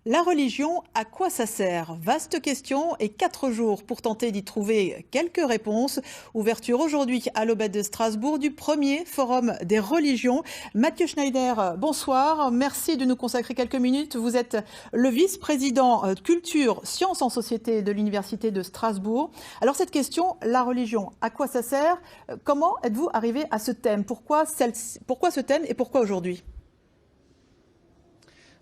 La religion, à quoi ça sert? Vaste question et 4 jours pour tenter d'y trouver quelques réponses. Ouverture aujourd'hui à l'Aubette de Strasbourg du premier forum des religions. Mathieu Schneider, bonsoir. Merci de nous consacrer quelques minutes. Vous êtes le vice-président culture, sciences en société de l'Université de Strasbourg. Alors cette question, la religion, à quoi ça sert? Comment êtes-vous arrivé à ce thème? Pourquoi ce thème et pourquoi aujourd'hui?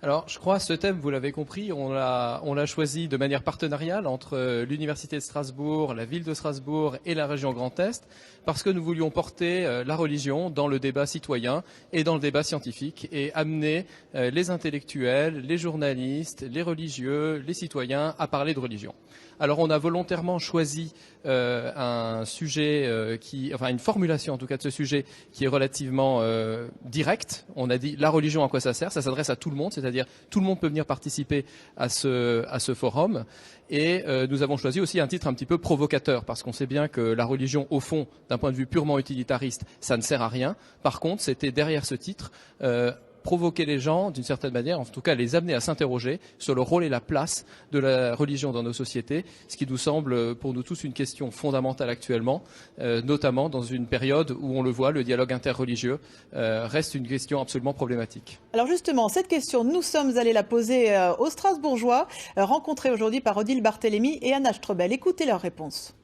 Alors, je crois, ce thème, vous l'avez compris, on l'a choisi de manière partenariale entre l'Université de Strasbourg, la ville de Strasbourg et la région Grand Est, parce que nous voulions porter la religion dans le débat citoyen et dans le débat scientifique et amener les intellectuels, les journalistes, les religieux, les citoyens à parler de religion. Alors, on a volontairement choisi un sujet une formulation en tout cas de ce sujet qui est relativement directe. On a dit la religion, à quoi ça sert? Ça s'adresse à tout le monde, c'est-à-dire tout le monde peut venir participer à ce forum. Et nous avons choisi aussi un titre un petit peu provocateur, parce qu'on sait bien que la religion, au fond, d'un point de vue purement utilitariste, ça ne sert à rien. Par contre, c'était derrière ce titre provoquer les gens d'une certaine manière, en tout cas les amener à s'interroger sur le rôle et la place de la religion dans nos sociétés, ce qui nous semble pour nous tous une question fondamentale actuellement, notamment dans une période où on le voit, le dialogue interreligieux reste une question absolument problématique. Alors justement, cette question, nous sommes allés la poser aux Strasbourgeois, rencontrés aujourd'hui par Odile Barthélémy et Anna Strebel. Écoutez leurs réponses.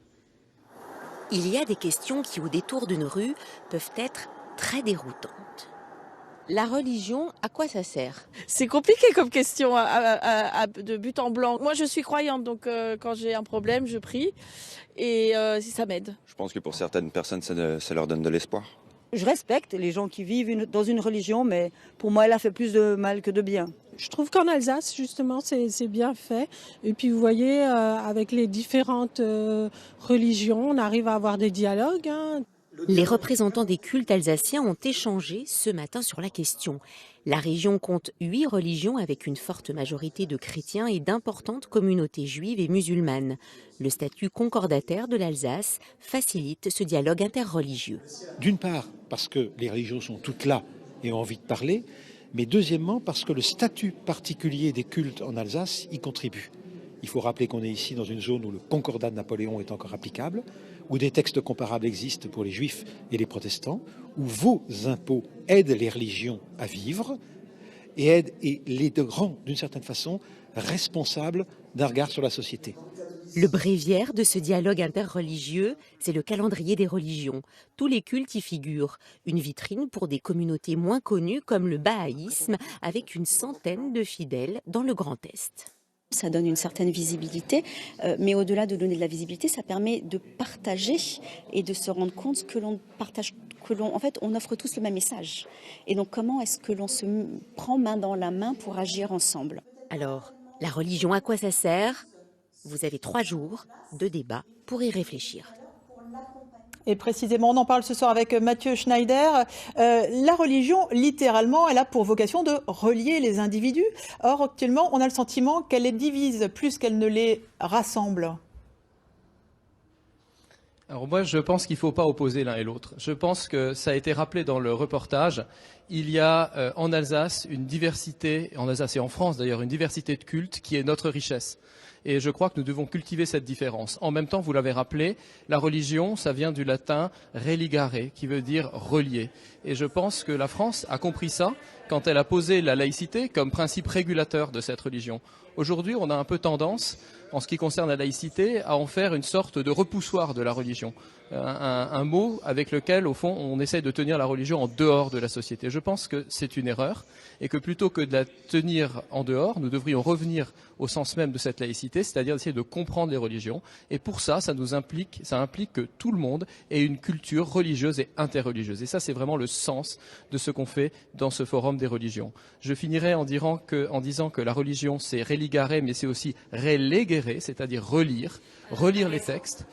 Il y a des questions qui, au détour d'une rue, peuvent être très déroutantes. La religion, à quoi ça sert? C'est compliqué comme question de but en blanc. Moi, je suis croyante, donc quand j'ai un problème, je prie et ça m'aide. Je pense que pour certaines personnes, ça leur donne de l'espoir. Je respecte les gens qui vivent dans une religion, mais pour moi, elle a fait plus de mal que de bien. Je trouve qu'en Alsace, justement, c'est bien fait. Et puis, vous voyez, avec les différentes religions, on arrive à avoir des dialogues. Les représentants des cultes alsaciens ont échangé ce matin sur la question. La région compte 8 religions avec une forte majorité de chrétiens et d'importantes communautés juives et musulmanes. Le statut concordataire de l'Alsace facilite ce dialogue interreligieux. D'une part, parce que les religions sont toutes là et ont envie de parler, mais deuxièmement, parce que le statut particulier des cultes en Alsace y contribue. Il faut rappeler qu'on est ici dans une zone où le concordat de Napoléon est encore applicable, où des textes comparables existent pour les juifs et les protestants, où vos impôts aident les religions à vivre et les rend, d'une certaine façon, responsables d'un regard sur la société. Le bréviaire de ce dialogue interreligieux, c'est le calendrier des religions. Tous les cultes y figurent. Une vitrine pour des communautés moins connues comme le bahaïsme, avec une centaine de fidèles dans le Grand Est. Ça donne une certaine visibilité, mais au-delà de donner de la visibilité, ça permet de partager et de se rendre compte que l'on partage, en fait, on offre tous le même message. Et donc, comment est-ce que l'on se prend main dans la main pour agir ensemble? Alors, la religion, à quoi ça sert? Vous avez 3 jours de débat pour y réfléchir. Et précisément, on en parle ce soir avec Mathieu Schneider. La religion, littéralement, elle a pour vocation de relier les individus. Or, actuellement, on a le sentiment qu'elle les divise plus qu'elle ne les rassemble. Alors moi, je pense qu'il ne faut pas opposer l'un et l'autre. Je pense que ça a été rappelé dans le reportage. Il y a en Alsace une diversité, en Alsace et en France d'ailleurs, une diversité de cultes qui est notre richesse. Et je crois que nous devons cultiver cette différence. En même temps, vous l'avez rappelé, la religion, ça vient du latin religare, qui veut dire relier. Et je pense que la France a compris ça quand elle a posé la laïcité comme principe régulateur de cette religion. Aujourd'hui, on a un peu tendance, en ce qui concerne la laïcité, à en faire une sorte de repoussoir de la religion. Un mot avec lequel, au fond, on essaie de tenir la religion en dehors de la société. Je pense que c'est une erreur et que plutôt que de la tenir en dehors, nous devrions revenir au sens même de cette laïcité, c'est-à-dire essayer de comprendre les religions. Et pour ça, ça implique que tout le monde ait une culture religieuse et interreligieuse. Et ça, c'est vraiment le sens de ce qu'on fait dans ce forum des religions. Je finirai en disant que la religion, c'est religare, mais c'est aussi relegere, c'est-à-dire relire les textes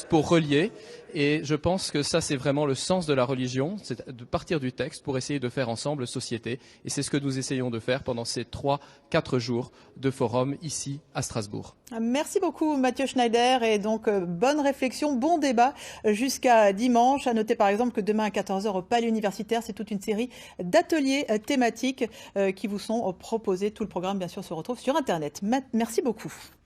pour relire reliés. Et je pense que ça, c'est vraiment le sens de la religion, c'est de partir du texte pour essayer de faire ensemble société. Et c'est ce que nous essayons de faire pendant ces 3-4 jours de forum ici à Strasbourg. Merci beaucoup Mathieu Schneider, et donc bonne réflexion, bon débat jusqu'à dimanche. À noter par exemple que demain à 14h au Palais Universitaire, c'est toute une série d'ateliers thématiques qui vous sont proposés. Tout le programme bien sûr se retrouve sur Internet. Merci beaucoup.